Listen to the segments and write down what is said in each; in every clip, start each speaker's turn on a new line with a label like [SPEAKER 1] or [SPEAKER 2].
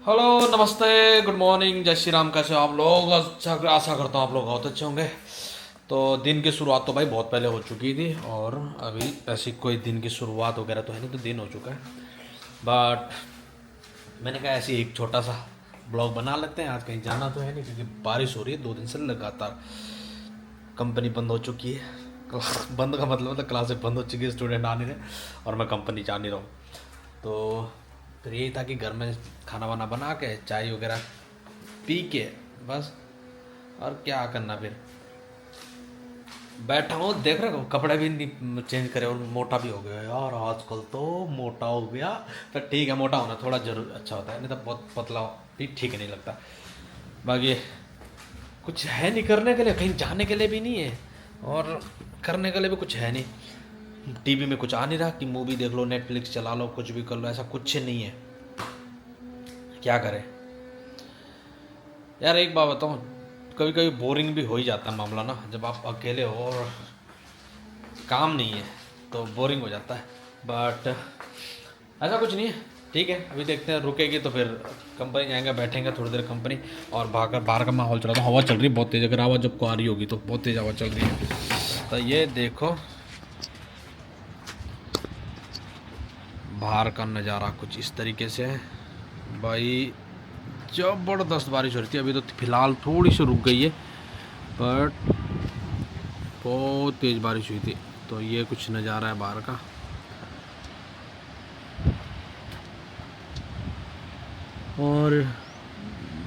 [SPEAKER 1] Hello, नमस्ते, good morning, जय श्री राम। कैसे हो आप लोग? अच्छा, आशा करता हूँ आप लोग बहुत अच्छे होंगे। तो दिन की शुरुआत तो भाई बहुत पहले हो चुकी थी, और अभी ऐसी कोई दिन की शुरुआत वगैरह तो है नहीं, तो दिन हो चुका है। बट मैंने कहा ऐसे एक छोटा सा ब्लॉग बना लेते हैं। आज कहीं जाना तो है नहीं, क्योंकि बारिश हो रही है 2 दिन से लगातार। कंपनी बंद हो चुकी है। बंद का मतलब है क्लासेस बंद हो चुकी है, स्टूडेंट आ नहीं रहे, और मैं कंपनी जा नहीं रहा हूँ। तो फिर यही था कि घर में खाना वाना बना के चाय वगैरह पी के बस, और क्या करना। फिर बैठा हूँ, देख रहे हो, कपड़े भी नहीं चेंज करे, और मोटा भी हो गया यार आजकल तो। मोटा हो गया तो ठीक है, मोटा होना थोड़ा जरूर अच्छा होता है, नहीं तो बहुत पतला भी ठीक नहीं लगता। बाकी कुछ है नहीं करने के लिए, कहीं जाने के लिए भी नहीं है, और करने के लिए भी कुछ है नहीं। टीवी में कुछ आ नहीं रहा कि मूवी देख लो, नेटफ्लिक्स चला लो, कुछ भी कर लो, ऐसा कुछ नहीं है। क्या करें यार? एक बात बताऊँ, कभी कभी बोरिंग भी हो ही जाता है मामला ना, जब आप अकेले हो और काम नहीं है तो बोरिंग हो जाता है। बट ऐसा कुछ नहीं है, ठीक है। अभी देखते हैं, रुकेगी तो फिर कंपनी जाएंगे, बैठेंगे थोड़ी देर कंपनी, और बाहर बाहर का माहौल चल रहा था, हवा चल रही है बहुत तेज़। अगर आवाज़ जब को आ रही होगी तो बहुत तेज़ हवा चल रही है। तो ये देखो बाहर का नज़ारा कुछ इस तरीके से है भाई। ज़बरदस्त बारिश हो रही थी, अभी तो फ़िलहाल थोड़ी सी रुक गई है, बट बहुत तेज़ बारिश हुई थी। तो ये कुछ नज़ारा है बाहर का। और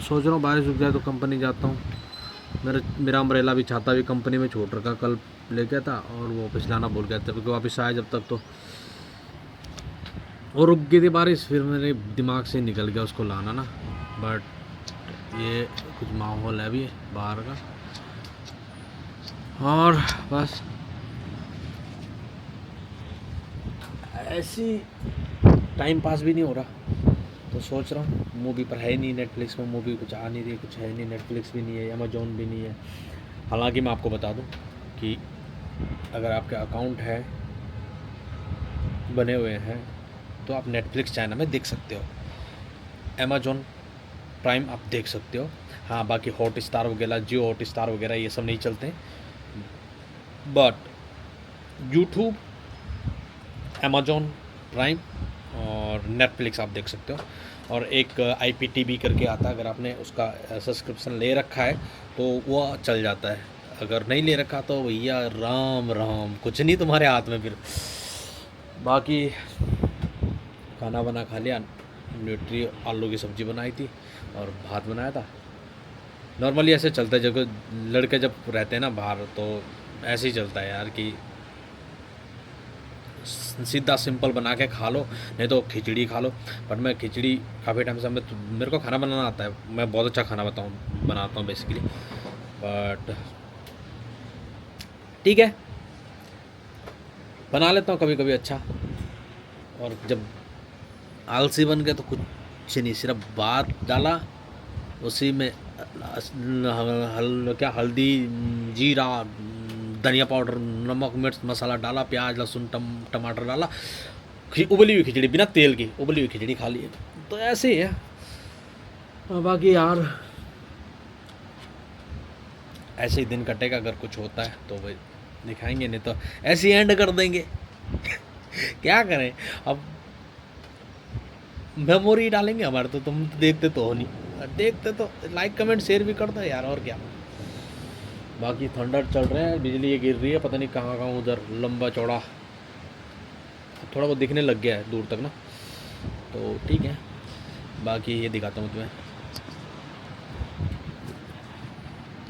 [SPEAKER 1] सोच रहा हूँ बारिश रुक जाए तो कंपनी जाता हूँ। मेरा अम्ब्रेला भी, छाता भी कंपनी में छोड़ रखा, कल ले गया था और वो वापस लाना भूल गया था, क्योंकि वापस आया जब तक तो वो रुक गई थी बारिश, फिर मेरे दिमाग से निकल गया उसको लाना ना। बट ये कुछ माहौल है अभी बाहर का, और बस ऐसी टाइम पास भी नहीं हो रहा। तो सोच रहा हूँ, मूवी पर है नहीं, नेटफ्लिक्स में मूवी कुछ आ नहीं रही, कुछ है नहीं, नेटफ्लिक्स भी नहीं है, अमेजोन भी नहीं है। हालांकि मैं आपको बता दूं कि अगर आपके अकाउंट है, बने हुए हैं, तो आप नेटफ्लिक्स चाइना में देख सकते हो, अमेजोन प्राइम आप देख सकते हो। हाँ, बाकी हॉट स्टार वगैरह, जियो हॉट स्टार वगैरह ये सब नहीं चलते हैं। बट यूट्यूब, अमेजोन प्राइम और नेटफ्लिक्स आप देख सकते हो। और एक IPTV करके आता है, अगर आपने उसका सब्सक्रिप्शन ले रखा है तो वो चल जाता है। अगर नहीं ले रखा तो भैया राम राम, कुछ नहीं तुम्हारे हाथ में फिर। बाकी खाना बना खा लिया, न्यूट्री आलू की सब्ज़ी बनाई थी और भात बनाया था। नॉर्मली ऐसे चलता है, जब लड़के जब रहते हैं ना बाहर, तो ऐसे ही चलता है यार कि सीधा सिंपल बना के खा लो, नहीं तो खिचड़ी खा लो। बट मैं खिचड़ी काफ़ी टाइम से, मेरे को खाना बनाना आता है, मैं बहुत अच्छा खाना बनाता हूँ बेसिकली। बट ठीक है, बना लेता हूँ कभी कभी अच्छा। और जब आलसी बन गए तो कुछ नहीं, सिर्फ भात डाला, उसी में क्या हल्दी, जीरा, धनिया पाउडर, नमक, मिर्च मसाला डाला, प्याज लहसुन टमाटर डाला, उबली हुई खिचड़ी, बिना तेल की उबली हुई खिचड़ी खा ली। तो ऐसे ही है। बाकी यार ऐसे ही दिन कटेगा, अगर कुछ होता है तो भाई दिखाएंगे, नहीं तो ऐसे ही एंड कर देंगे। क्या करें अब, मेमोरी डालेंगे हमारे, तो तुम तो देखते तो हो नहीं, देखते तो लाइक कमेंट शेयर भी कर दो यार, और क्या। बाकी थंडर चल रहे हैं, बिजली ये गिर रही है, पता नहीं कहाँ कहाँ, उधर लंबा चौड़ा थोड़ा बहुत दिखने लग गया है दूर तक ना। तो ठीक है, बाकी ये दिखाता हूँ तुम्हें।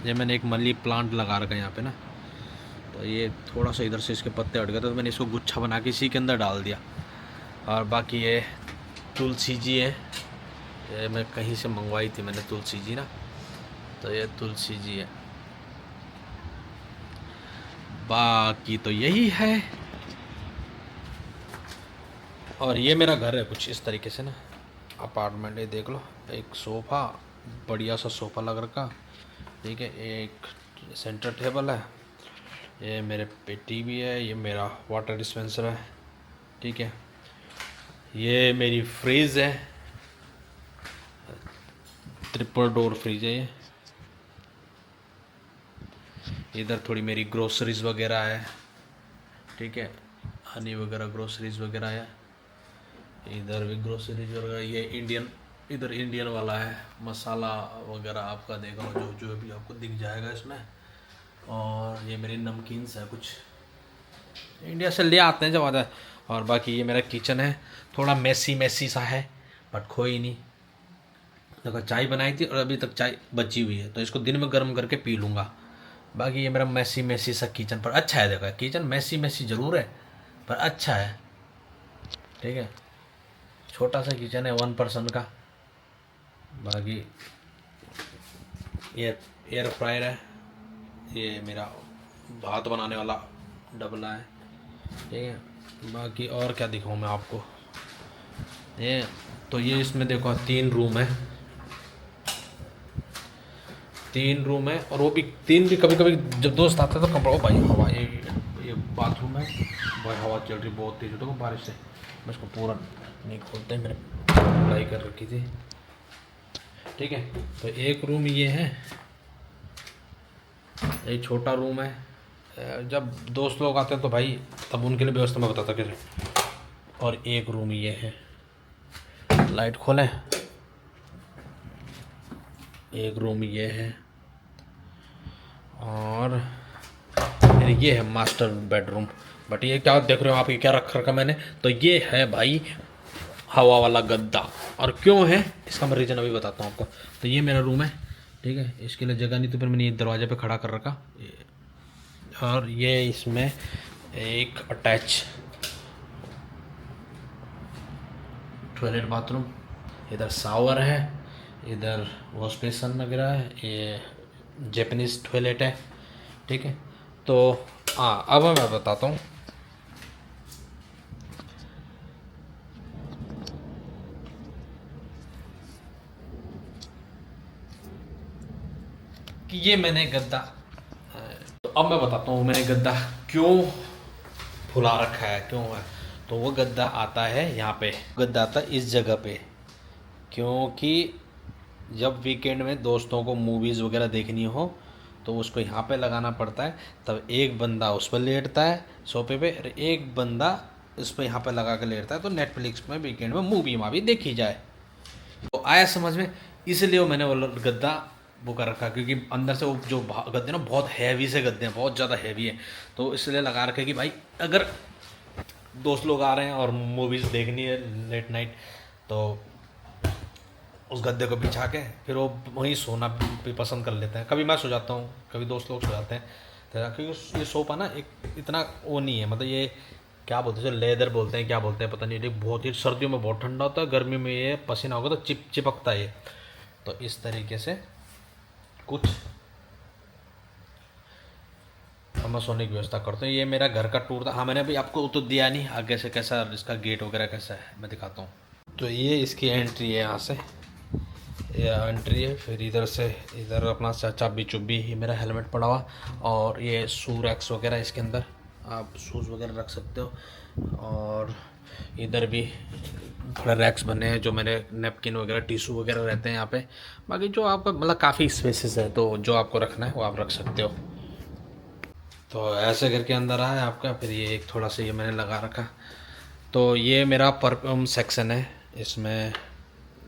[SPEAKER 1] ये मैंने एक मनी प्लांट लगा रखा है यहाँ पे ना, तो ये थोड़ा सा इधर से इसके पत्ते हट गए थे, तो मैंने इसको गुच्छा बना के इसी के अंदर डाल दिया। और बाकी ये तुलसी जी है, ये मैं कहीं से मंगवाई थी मैंने तुलसी जी ना, तो ये तुलसी जी है। बाकी तो यही है। और ये मेरा घर है कुछ इस तरीके से ना, अपार्टमेंट है, देख लो। एक सोफ़ा, बढ़िया सा सोफ़ा लग रखा, ठीक है। एक सेंटर टेबल है, ये मेरे पे टीवी है, ये मेरा वाटर डिस्पेंसर है, ठीक है। ये मेरी फ्रिज है, ट्रिपल डोर फ्रिज है ये। इधर थोड़ी मेरी ग्रोसरीज वगैरह है, ठीक है, हनी वगैरह ग्रोसरीज वगैरह है। इधर भी ग्रोसरीज वगैरह, ये इंडियन, इधर इंडियन वाला है, मसाला वगैरह आपका देख लो, जो जो भी आपको दिख जाएगा इसमें। और ये मेरी नमकीन्स है, कुछ इंडिया से ले आते हैं जब आता है। और बाकी ये मेरा किचन है, थोड़ा मैसी मैसी सा है, बट कोई नहीं। देखो चाय बनाई थी और अभी तक चाय बची हुई है, तो इसको दिन में गर्म करके पी लूँगा। बाकी ये मेरा मैसी मैसी सा किचन, पर अच्छा है। देखो किचन मैसी मैसी ज़रूर है, पर अच्छा है, ठीक है। छोटा सा किचन है 1 पर्सन का। बाकी ये एयर फ्रायर है, ये मेरा भात बनाने वाला डबला है, ठीक है। बाकी और क्या दिखाऊँ मैं आपको, ये तो ये इसमें देखो 3 रूम है, 3 रूम है। और वो भी 3 भी, कभी कभी जब दोस्त आते हैं तो कपड़ों भाई हवा, ये बाथरूम है भाई, हवा चल रही बहुत तेज़, देखो बारिश से। मैं इसको पूरा नहीं खोलते, मैंने अप्लाई कर रखी थी, ठीक है। तो एक रूम ये है, एक छोटा रूम है। जब दोस्त लोग आते हैं तो भाई तब उनके लिए व्यवस्था मैं बताता कैसे। और एक रूम ये है, लाइट खोलें, एक रूम ये है। और फिर ये है मास्टर बेडरूम। बट ये क्या देख रहे हो आप, ये क्या रख रखा मैंने, तो ये है भाई हवा वाला गद्दा। और क्यों है इसका मैं रीज़न अभी बताता हूँ आपको। तो ये मेरा रूम है, ठीक है, इसके लिए जगह नहीं तो फिर मैंने ये दरवाजे पे खड़ा कर रखा। और ये इसमें एक अटैच टॉयलेट बाथरूम, इधर शावर है, इधर वॉश बेसन वगैरह है, ये जापानीज़ टॉयलेट है, ठीक है। तो हाँ अब मैं बताता हूँ कि ये मैंने गद्दा, तो अब मैं बताता हूँ मैंने गद्दा क्यों फुला रखा है, क्यों है। तो वो गद्दा आता है यहाँ पे, गद्दा आता है इस जगह पे, क्योंकि जब वीकेंड में दोस्तों को मूवीज़ वगैरह देखनी हो तो उसको यहाँ पे लगाना पड़ता है। तब एक बंदा उस पर लेटता है सोफे पे, और एक बंदा इस पर यहाँ पे लगा कर लेटता है, तो नेटफ्लिक्स में वीकेंड में मूवी भी देखी जाए। तो आया समझ में, इसलिए वो मैंने वो गद्दा वो कर रखा, क्योंकि अंदर से वो जो गद्दे ना बहुत हैवी से गद्दे हैं, बहुत ज़्यादा हैवी है। तो इसलिए लगा रखे कि भाई अगर दोस्त लोग आ रहे हैं और मूवीज़ देखनी है लेट नाइट, तो उस गद्दे को बिछा के फिर वो वहीं सोना भी पसंद कर लेते हैं। कभी मैं सो जाता हूँ, कभी दोस्त लोग सो जाते हैं, तो क्योंकि ये सोफा ना एक इतना वो नहीं है, मतलब ये क्या बोलते हैं, लेदर बोलते हैं, क्या बोलते हैं पता नहीं, बहुत ही सर्दियों में बहुत ठंडा होता है, गर्मी में ये पसीना होगा तो चिपकता है ये। तो इस तरीके से कुछ मैं सोने की व्यवस्था करता हूँ। ये मेरा घर का टूर था। हाँ मैंने अभी आपको तो दिया नहीं, आगे से कैसा इसका गेट वगैरह कैसा है मैं दिखाता हूँ। तो ये इसकी एंट्री है, यहाँ से ये एंट्री है। फिर इधर से इधर अपना चाबी चुब्बी, ये मेरा हेलमेट पड़ा हुआ, और ये शू रैक्स वगैरह, इसके अंदर आप शूज़ वगैरह रख सकते हो। और इधर भी थोड़े रैक्स बने हैं, जो मेरे नैपकिन वगैरह टिशू वगैरह रहते हैं यहाँ पे। बाकी जो आपका मतलब काफ़ी स्पेसेस है, तो जो आपको रखना है वो आप रख सकते हो। तो ऐसे करके अंदर आया आपका। फिर ये एक थोड़ा सा ये मैंने लगा रखा। तो ये मेरा परफ्यूम सेक्शन है, इसमें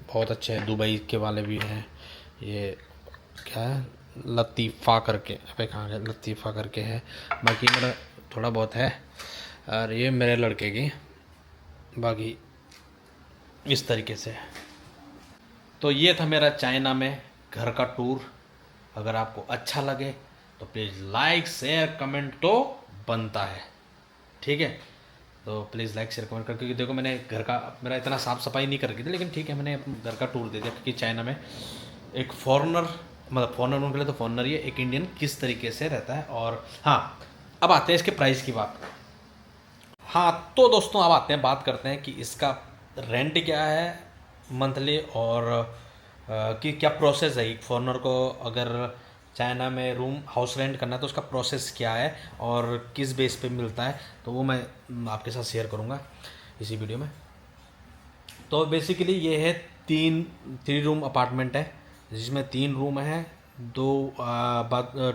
[SPEAKER 1] बहुत अच्छे हैं, दुबई के वाले भी हैं। ये क्या है, लतीफ़ा करके, अबे कहाँ है, लतीफ़ा करके है। बाकी मेरा थोड़ा बहुत है, और ये मेरे लड़के की। बाकी इस तरीके से। तो ये था मेरा चाइना में घर का टूर। अगर आपको अच्छा लगे तो प्लीज़ लाइक शेयर कमेंट तो बनता है, ठीक है। तो प्लीज़ लाइक शेयर कमेंट कर, क्योंकि देखो मैंने घर का मेरा इतना साफ़ सफाई नहीं कर रखी थी, लेकिन ठीक है मैंने घर का टूर दे दिया। क्योंकि चाइना में एक फॉरेनर, मतलब फॉरेनर के लिए तो फॉरेनर ही है, एक इंडियन किस तरीके से रहता है। और हाँ अब आते हैं इसके प्राइस की बात। हाँ तो दोस्तों अब आते हैं, बात करते हैं कि इसका रेंट क्या है मंथली, और कि क्या प्रोसेस है एक फॉरेनर को अगर चाइना में रूम हाउस रेंट करना है तो उसका प्रोसेस क्या है और किस बेस पे मिलता है। तो वो मैं आपके साथ शेयर करूँगा इसी वीडियो में। तो बेसिकली ये है 3 रूम अपार्टमेंट है, जिसमें 3 रूम है, 2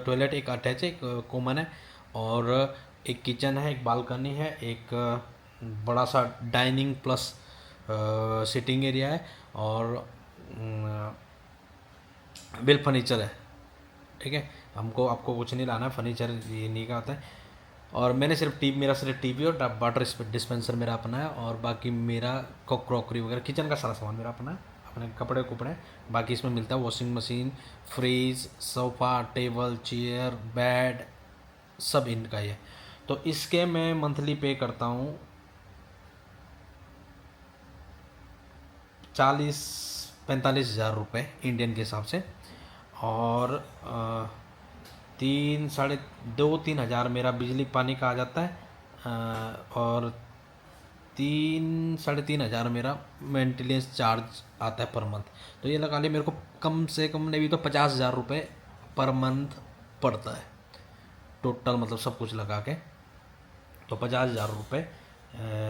[SPEAKER 1] टॉयलेट, एक अटैच है, एक कॉमन है, और एक किचन है, एक बालकनी है, एक बड़ा सा डाइनिंग प्लस सिटिंग एरिया है, और बिल फर्नीचर है। ठीक है, हमको आपको कुछ नहीं लाना है, फर्नीचर ये नहीं का आता है। और मैंने मेरा सिर्फ टीवी और वाटर डिस्पेंसर मेरा अपना है, और बाकी मेरा क्रॉकरी वगैरह किचन का सारा सामान मेरा अपना है, अपने कपड़े कुपड़े। बाकी इसमें मिलता है washing machine, fridge, sofa, table, chair, bed, सब इनका ही है। तो इसके मैं मंथली पे करता हूँ 40-45 हज़ार रुपये इंडियन के हिसाब से, और 3-3.5 मेरा बिजली पानी का आ जाता है, और 3-3.5 मेरा मेंटेनेंस चार्ज आता है पर मंथ। तो ये लगा लिया मेरे को कम से कम नहीं भी तो 50 हज़ार रुपये पर मंथ पड़ता है टोटल, मतलब सब कुछ लगा के। तो 50 हज़ार रुपये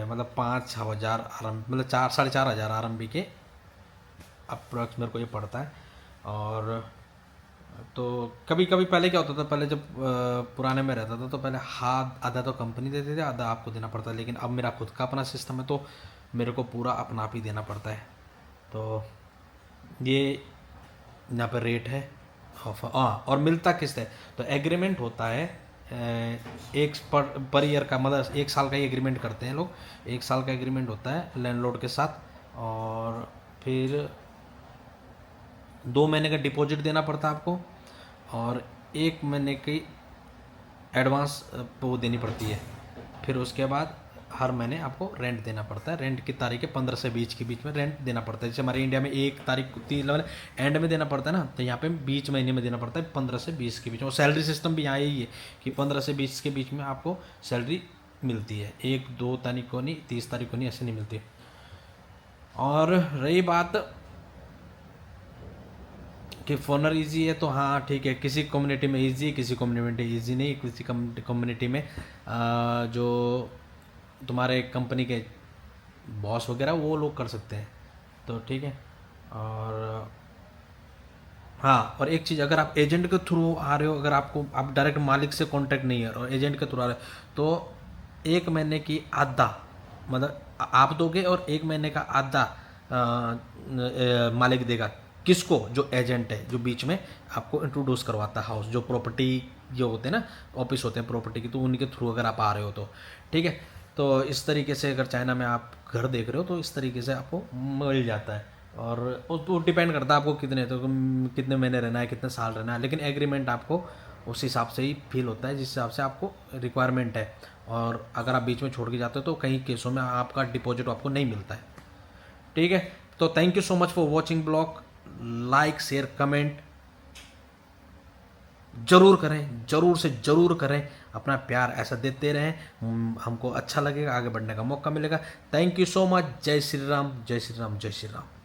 [SPEAKER 1] मतलब 5-6 हज़ार मतलब 4-4.5 हज़ार RMB के अप्रॉक्स मेरे को ये पड़ता है। और तो कभी कभी पहले क्या होता था, पहले जब पुराने में रहता था तो पहले हाथ आधा तो कंपनी देती थी, आधा आपको देना पड़ता है। लेकिन अब मेरा खुद का अपना सिस्टम है, तो मेरे को पूरा अपना आप ही देना पड़ता है। तो ये यहाँ पर रेट है ऑफर। हाँ, और मिलता किस्त है, तो एग्रीमेंट होता है एक पर ईयर का, मतलब 1 साल का ही एग्रीमेंट करते हैं लोग। 1 साल का एग्रीमेंट होता है लैंडलॉर्ड के साथ, और फिर 2 महीने का डिपॉजिट देना पड़ता है आपको, और 1 महीने की एडवांस वो देनी पड़ती है। फिर उसके बाद हर महीने आपको रेंट देना पड़ता है। रेंट की तारीख है 15 से 20 के बीच में रेंट देना पड़ता है। जैसे हमारे इंडिया में 1 तारीख 3 मतलब एंड में देना पड़ता है ना, तो यहाँ पे बीच महीने में देना पड़ता है 15 से 20 के बीच में। और सैलरी सिस्टम भी यहाँ यही है कि 15 से 20 के बीच में आपको सैलरी मिलती है, 1-2 तारीख को नहीं, 30 तारीख को नहीं, ऐसे नहीं मिलती। और रही बात कि फोनर इजी है, तो हाँ ठीक है, किसी कम्युनिटी में इजी है, किसी कम्युनिटी में इजी नहीं। किसी कम्युनिटी में जो तुम्हारे कंपनी के बॉस वगैरह वो लोग कर सकते हैं, तो ठीक है। और हाँ, और एक चीज़, अगर आप एजेंट के थ्रू आ रहे हो, अगर आपको आप डायरेक्ट मालिक से कांटेक्ट नहीं है और एजेंट के थ्रू आ रहे हो, तो 1 महीने की आधा मतलब आप दोगे, और 1 महीने का आधा मालिक देगा। किसको? जो एजेंट है, जो बीच में आपको इंट्रोड्यूस करवाता है हाउस, जो प्रॉपर्टी जो होते हैं ना, ऑफिस होते हैं प्रॉपर्टी की, तो उनके थ्रू अगर आप आ रहे हो तो ठीक है। तो इस तरीके से अगर चाइना में आप घर देख रहे हो तो इस तरीके से आपको मिल जाता है। और वो डिपेंड करता है आपको कितने महीने रहना है, कितने साल रहना है, लेकिन एग्रीमेंट आपको उस हिसाब से ही फील होता है जिस हिसाब से आपको रिक्वायरमेंट है। और अगर आप बीच में छोड़ के जाते हो तो कई केसों में आपका डिपॉजिट आपको नहीं मिलता है। ठीक है, तो thank you so much for watching blog. Like, share, comment जरूर करें, जरूर से जरूर करें। अपना प्यार ऐसा देते रहें, हमको अच्छा लगेगा, आगे बढ़ने का मौका मिलेगा। Thank you so much. जय श्री राम, जय श्री राम, जय श्री राम।